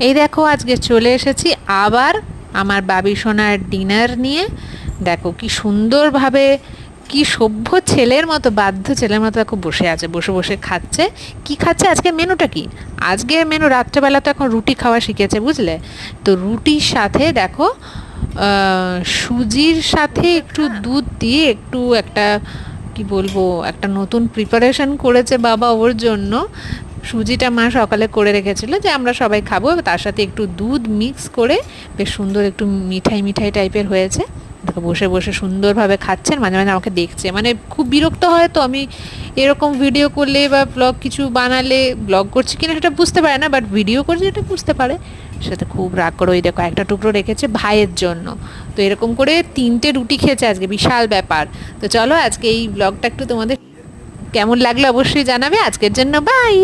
এই দেখো আজকে চলে এসেছি আবার আমার বাবি সোনার ডিনার নিয়ে। দেখো কি সুন্দরভাবে, কি সভ্য ছেলের মতো, বাধ্য ছেলের মতো দেখো বসে আছে, বসে বসে খাচ্ছে। কি খাচ্ছে? আজকে মেনুটা কি? আজকে মেনু রাত্রেবেলা তো এখন রুটি খাওয়া শিখেছে, বুঝলে? তো রুটির সাথে দেখো সুজির সাথে একটু দুধ দিয়ে একটু একটা, কি বলবো, একটা নতুন প্রিপারেশন করেছে বাবা ওর জন্য। সুজিটা মা সকালে করে রেখেছিল যে আমরা সবাই খাবো, তার সাথে একটু দুধ মিক্স করে বেশ সুন্দর একটু মিঠাই মিঠাই টাইপের হয়েছে। দেখো বসে বসে সুন্দরভাবে খাচ্ছেন, মাঝে মাঝে আমাকে দেখছে, মানে খুব বিরক্ত হয় তো আমি এরকম ভিডিও করলে বা ব্লগ কিছু বানালে, ব্লগ করছি কিনা সেটা বুঝতে পারে না, বাট ভিডিও করছি এটা বুঝতে পারে। সেটা খুব রাগ করে ওই দেখো একটা টুকরো রেখেছে ভাইয়ের জন্য। তো এরকম করে 3টে রুটি খেয়েছে আজকে, বিশাল ব্যাপার। তো চলো আজকে এই ব্লগটা একটু তোমাদের কেমন লাগলো অবশ্যই জানাবে। আজকের জন্য বাই।